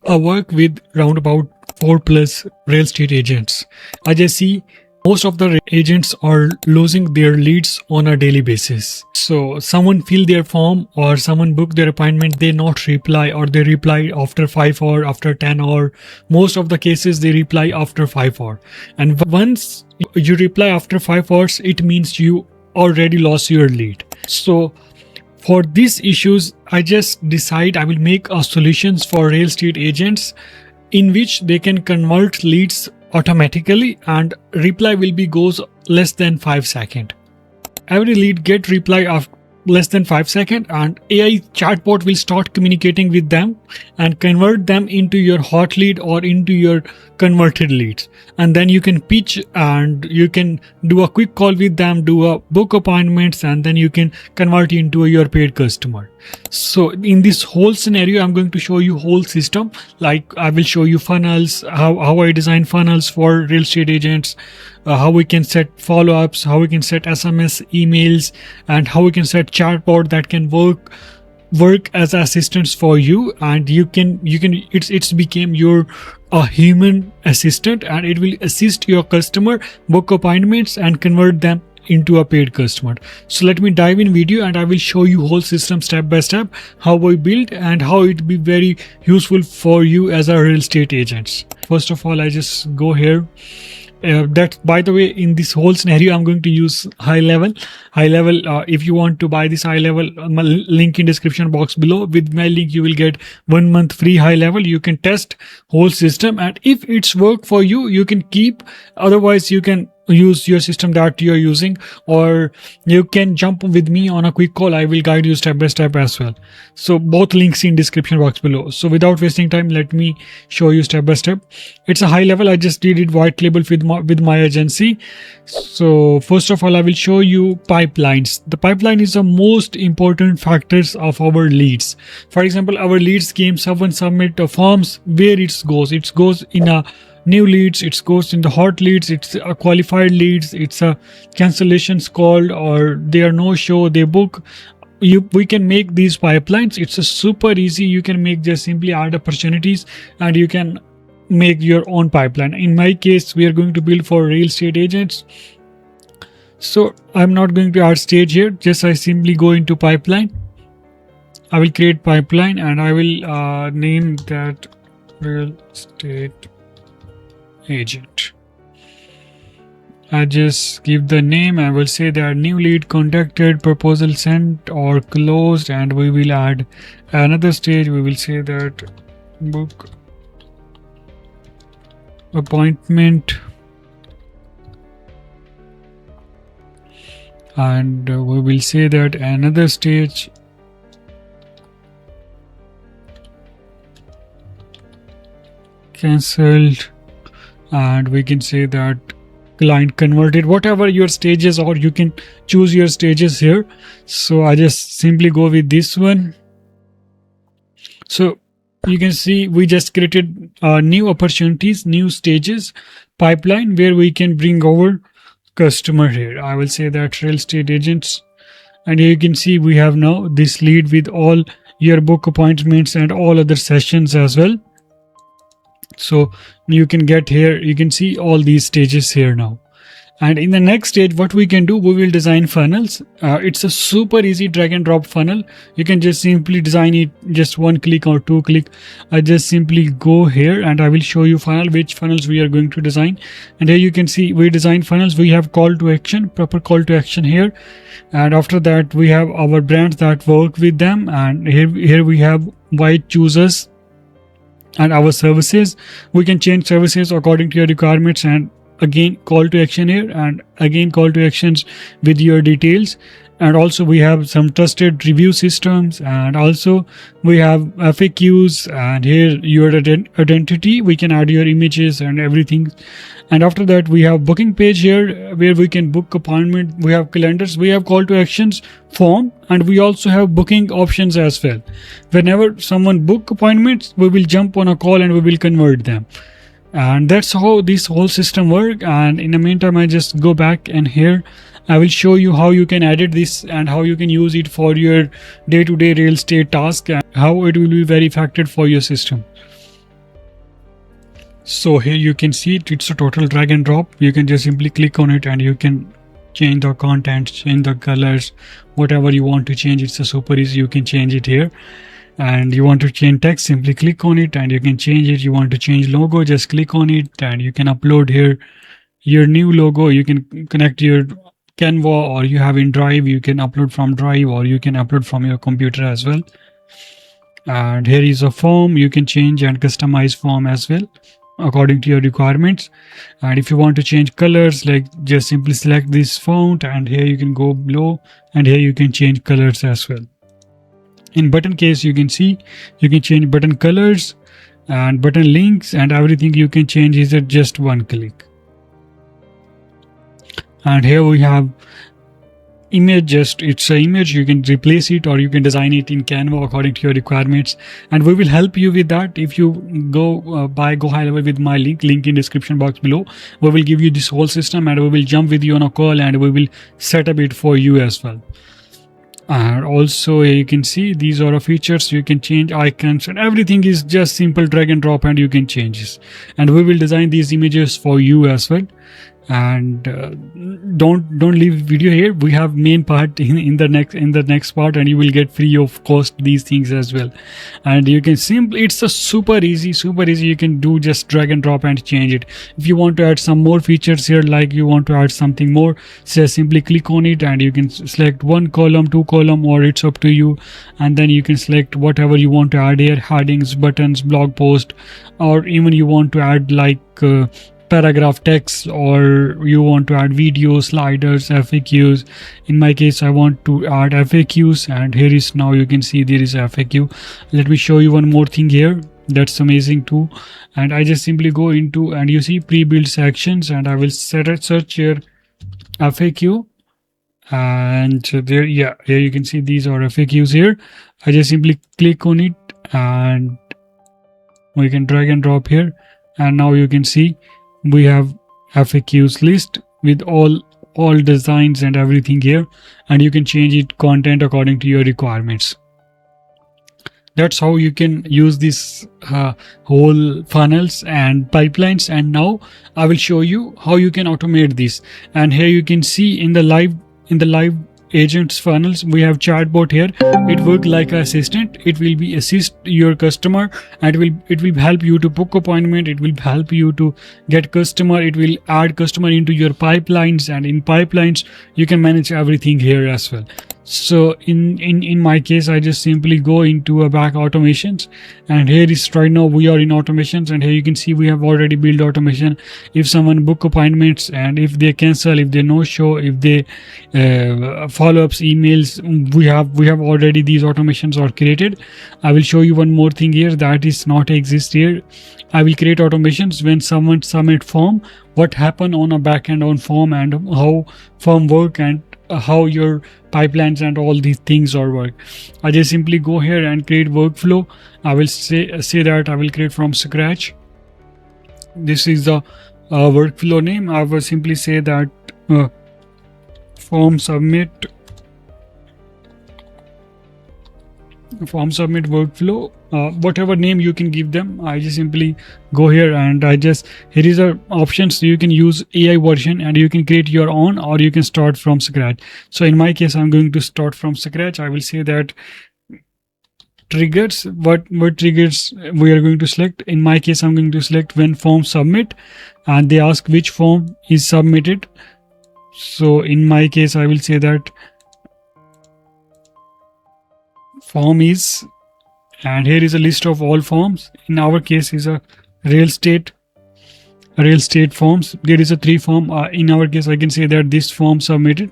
I work with round about 4+ real estate agents. I just see most of the agents are losing their leads on a daily basis. So someone fill their form or someone book their appointment, they not reply, or they reply after 5 hour, after 10 hour. Most of the cases they reply after 5 hour. And once you reply after 5 hours, it means you already lost your lead. So for these issues, I just decide I will make a solutions for real estate agents in which they can convert leads automatically and reply will be goes less than 5 seconds. Every lead get reply after less than 5 seconds, and AI chatbot will start communicating with them and convert them into your hot lead or into your converted leads. And then you can pitch and you can do a quick call with them, do a book appointments, and then you can convert into your paid customer. So in this whole scenario, I'm going to show you whole system. Like I will show you funnels, how I design funnels for real estate agents, how we can set follow-ups, how we can set SMS emails, and how we can set chatbot that can work as assistants for you. And it's became your a human assistant, and it will assist your customer book appointments and convert them into a paid customer. So let me dive in video and I will show you whole system step by step, how we build and how it be very useful for you as a real estate agents. First of all, I just go here. That by the way, in this whole scenario, I'm going to use GoHighLevel. If you want to buy this GoHighLevel, link in description box below. With my link, you will get 1 month free GoHighLevel. You can test whole system, and if it's work for you, you can keep. Otherwise, you can use your system that you're using, or you can jump with me on a quick call. I will guide you step by step as well. So both links in description box below. So without wasting time, let me show you step by step. It's a GoHighLevel. I just did it white label with my agency. So first of all, I will show you pipelines. The pipeline is the most important factors of our leads. For example, our leads came, someone submit forms, where it goes in a new leads, it goes in the hot leads, it's a qualified leads, it's a cancellations called, or they are no show, they book. We can make these pipelines. It's a super easy. You can make just simply add opportunities and you can make your own pipeline. In my case, we are going to build for real estate agents. So I'm not going to add stage here. Just I simply go into pipeline. I will create pipeline and I will name that real estate agent. I just give the name. I will say that new lead contacted, proposal sent or closed, and we will add another stage. We will say that book appointment, and we will say that another stage cancelled, and we can say that client converted. Whatever your stages, or you can choose your stages here. So I just simply go with this one. So you can see we just created new opportunities, new stages pipeline where we can bring our customer here. I will say that real estate agents, and here you can see we have now this lead with all your book appointments and all other sessions as well. So you can get here, you can see all these stages here now. And in the next stage, what we can do, we will design funnels. It's a super easy drag and drop funnel. You can just simply design it just 1 click or 2 click. I just simply go here and I will show you which funnels we are going to design. And here you can see we design funnels. We have call to action, proper call to action here. And after that, we have our brands that work with them. And here we have why choose us. And our services, we can change services according to your requirements, and again call to action here, and again call to actions with your details. And also we have some trusted review systems, and also we have FAQs, and here your identity, we can add your images and everything. And after that, we have booking page here where we can book appointment. We have calendars, we have call to actions form, and we also have booking options as well. Whenever someone book appointments, we will jump on a call and we will convert them. And that's how this whole system works. And in the meantime, I just go back, and here I will show you how you can edit this and how you can use it for your day-to-day real estate task, and how it will be very effective for your system. So here you can see it's a total drag and drop. You can just simply click on it and you can change the content, change the colors, whatever you want to change. It's a super easy. You can change it here. And you want to change text, simply click on it and you can change it. You want to change logo, just click on it and you can upload here your new logo. You can connect your Canva, or you have in Drive, you can upload from Drive, or you can upload from your computer as well. And here is a form. You can change and customize form as well according to your requirements. And if you want to change colors, like just simply select this font and here you can go below and here you can change colors as well. In button case, you can see you can change button colors and button links, and everything you can change is at just one click. And here we have image, just it's an image. You can replace it or you can design it in Canva according to your requirements, and we will help you with that. If you go buy GoHighLevel with my link in description box below, we will give you this whole system and we will jump with you on a call and we will set up it for you as well. And also you can see these are features. You can change icons and everything is just simple drag and drop and you can change this, and we will design these images for you as well. And don't leave video here. We have main part in the next part, and you will get free of cost these things as well. And you can simply, it's a super easy. You can do just drag and drop and change it. If you want to add some more features here, like you want to add something more, so simply click on it and you can select 1 column, 2 column, or it's up to you. And then you can select whatever you want to add here, headings, buttons, blog post, or even you want to add like paragraph text, or you want to add video, sliders, FAQs. In my case, I want to add FAQs, and here is, now you can see there is FAQ. Let me show you one more thing here. That's amazing too. And I just simply go into, and you see pre-built sections, and I will search here FAQ, and there, yeah, here you can see these are FAQs here. I just simply click on it and we can drag and drop here, and now you can see we have FAQs list with all designs and everything here, and you can change it content according to your requirements. That's how you can use this whole funnels and pipelines. And now I will show you how you can automate this. And here you can see in the live agents funnels, we have chatbot here. It works like an assistant. It will be assist your customer, and it will help you to book appointment. It will help you to get customer. It will add customer into your pipelines, and in pipelines you can manage everything here as well. So in my case, I just simply go into a back automations, and here is right now we are in automations, and here you can see we have already built automation. If someone book appointments, and if they cancel, if they no show, if they follow-ups, emails, we have already these automations are created. I will show you one more thing here that is not exist here. I will create automations when someone submit form, what happen on a backend on form, and how form work, and how your pipelines and all these things are work. I just simply go here and create workflow. I will say that I will create from scratch. This is the workflow name. I will simply say that form submit workflow, whatever name you can give them. I just simply go here, and here is a option, so you can use AI version and you can create your own, or you can start from scratch. So in my case, I'm going to start from scratch. I will say that triggers, what triggers we are going to select. In my case, I'm going to select when form submit, and they ask which form is submitted. So in my case, I will say that form is, and here is a list of all forms. In our case is a real estate forms. There is a 3 form. In our case, I can say that this form submitted,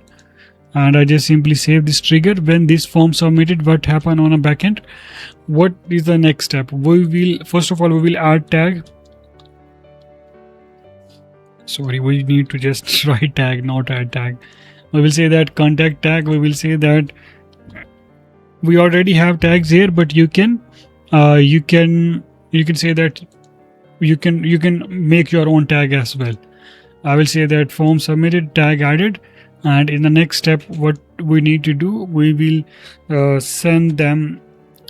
and I just simply save this trigger. When this form submitted, what happen on a backend? What is the next step? We will, first of all, we will add tag. Sorry, we need to just write tag, not add tag. We will say that contact tag. We will say that we already have tags here, but you can say that you can make your own tag as well. I will say that form submitted, tag added, and in the next step, what we need to do, we will send them,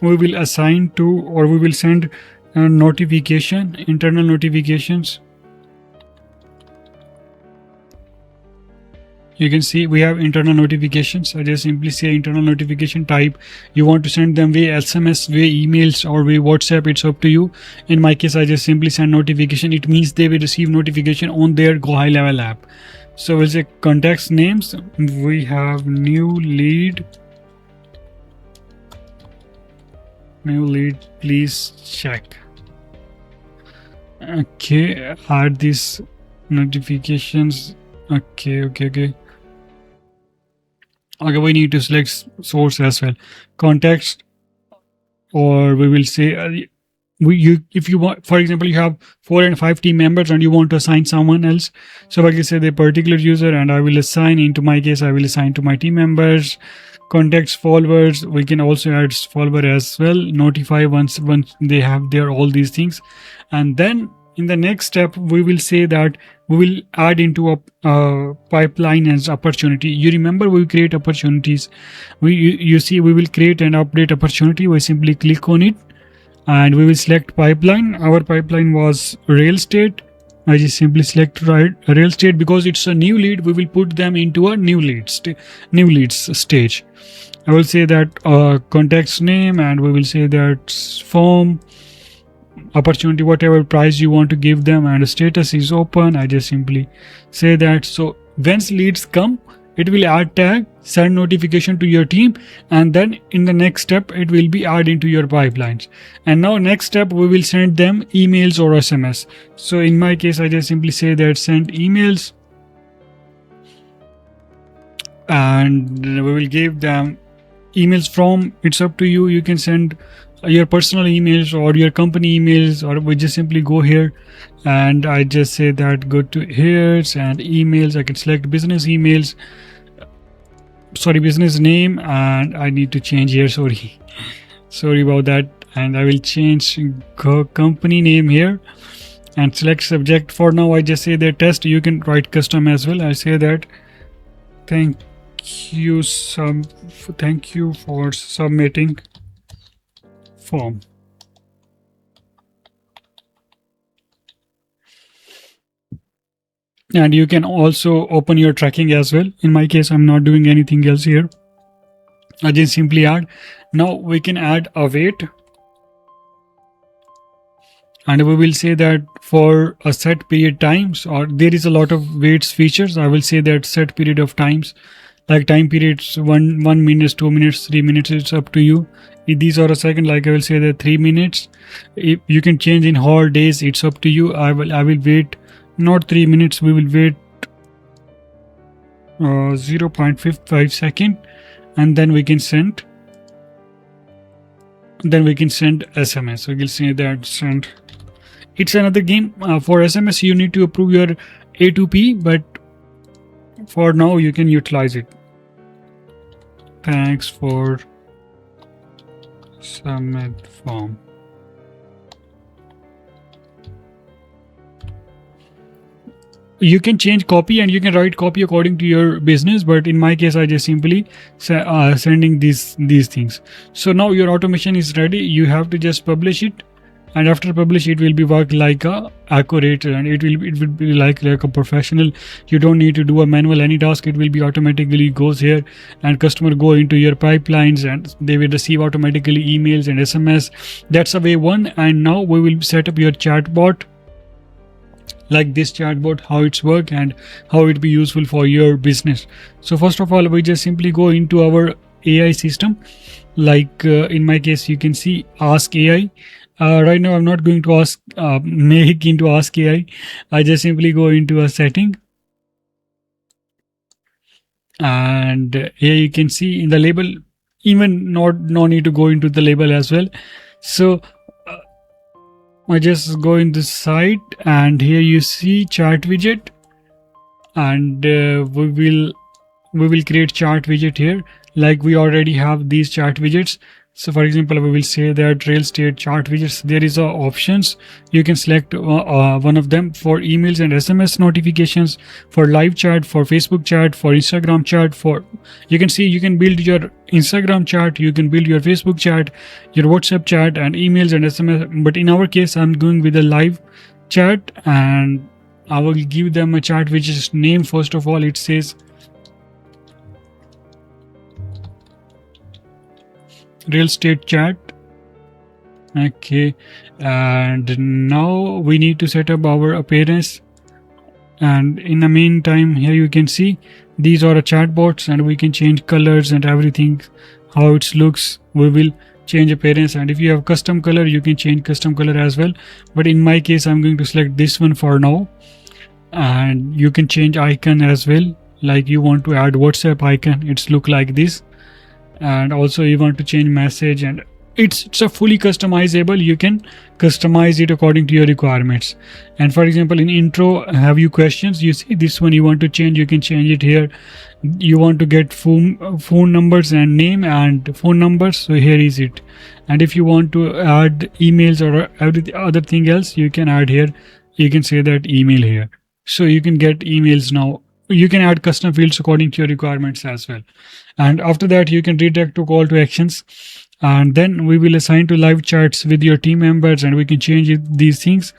we will assign to, or we will send and notification, internal notifications. You can see we have internal notifications. I just simply say internal notification type. You want to send them via SMS, via emails, or via WhatsApp. It's up to you. In my case, I just simply send notification. It means they will receive notification on their GoHighLevel app. So we'll say contacts names. We have new lead. New lead, please check. Okay, add these notifications. Okay. Okay, we need to select source as well. Context, or we will say if you want, for example, you have 4 and 5 team members and you want to assign someone else. So I can say the particular user, and I will assign. Into my case, I will assign to my team members. Contacts, followers. We can also add follower as well. Notify once they have their all these things, and then in the next step, we will say that we will add into a pipeline as opportunity. You remember we create opportunities. You see we will create an update opportunity. We simply click on it and we will select pipeline. Our pipeline was real estate. I just simply select real estate because it's a new lead. We will put them into a new leads stage. I will say that contact's name, and we will say that form, opportunity, whatever price you want to give them, and status is open. I just simply say that. So once leads come, it will add tag, send notification to your team, and then in the next step it will be added into your pipelines. And now next step, we will send them emails or SMS. So in my case, I just simply say that send emails, and we will give them emails from, it's up to you. You can send your personal emails or your company emails, or we just simply go here and I just say that go to here and emails. I can select business emails, business name, and I need to change here, sorry about that, and I will change company name here and select subject. For now I just say that test. You can write custom as well. I say that thank you for submitting form. And you can also open your tracking as well. In my case, I'm not doing anything else here. I just simply add. Now we can add a weight, and we will say that for a set period times, or there is a lot of weights features. I will say that set period of times, like time periods, 1 minute, 2 minutes, 3 minutes, it's up to you. If these are a second, like I will say that 3 minutes. If you can change in whole days, it's up to you. I will wait not 3 minutes, we will wait 0.55 second, and then we can send SMS. We will say that send. It's another game. For SMS you need to approve your A2P, but for now you can utilize it. Thanks for submit form. You can change copy and you can write copy according to your business, but in my case I just simply sending these things. So now your automation is ready. You have to just publish it, and after publish it will be work like a accurate, and it will be like a professional. You don't need to do a manual any task. It will be automatically goes here, and customer go into your pipelines and they will receive automatically emails and SMS. That's a way one. And now we will set up your chatbot, like this chatbot, how it's work and how it be useful for your business. So first of all, we just simply go into our AI system. Like in my case, you can see ask AI. Right now I'm not going to ask make into ask AI. I just simply go into a setting, and here you can see in the label, even no need to go into the label as well. So I just go in this site, and here you see chart widget, and we will create chart widget here. Like we already have these chart widgets. So for example, we will say that real estate chart widgets, there is options. You can select one of them for emails and SMS notifications, for live chat, for Facebook chat, for Instagram chat. For you can see, you can build your Instagram chat, you can build your Facebook chat, your WhatsApp chat, and emails and SMS. But in our case, I'm going with a live chat, and I will give them a chat which is name. First of all, it says real estate chat. Okay, and now we need to set up our appearance, and in the meantime, here you can see these are chatbots, and we can change colors and everything, how it looks. We will change appearance, and if you have custom color, you can change custom color as well. But in my case, I'm going to select this one for now. And you can change icon as well, like you want to add WhatsApp icon, it's look like this. And also you want to change message, and it's a fully customizable. You can customize it according to your requirements. And for example, in intro, have you questions, you see this one you want to change, you can change it here. You want to get phone numbers and name and phone numbers, so here is it. And if you want to add emails or every other thing else, you can add here. You can say that email here, so you can get emails now. You can add custom fields according to your requirements as well. And after that, you can redirect to call to actions, and then we will assign to live chats with your team members, and we can change these things.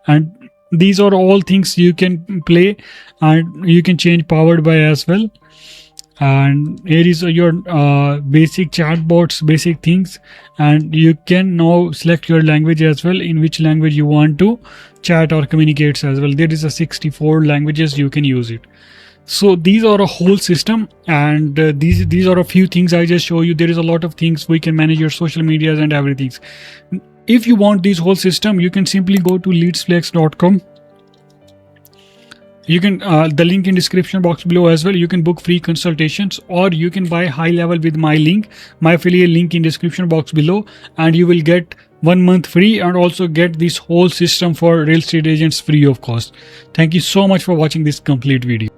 And these are all things you can play, and you can change powered by as well. And here is your basic chatbots, basic things, and you can now select your language as well, in which language you want to chat or communicate as well. There is a 64 languages you can use it. So these are a whole system, and these are a few things I just show you. There is a lot of things. We can manage your social medias and everything. If you want this whole system, you can simply go to leadsflex.com. You can the link in description box below as well. You can book free consultations, or you can buy GoHighLevel with my link, my affiliate link in description box below, and you will get 1 month free, and also get this whole system for real estate agents free of cost. Thank you so much for watching this complete video.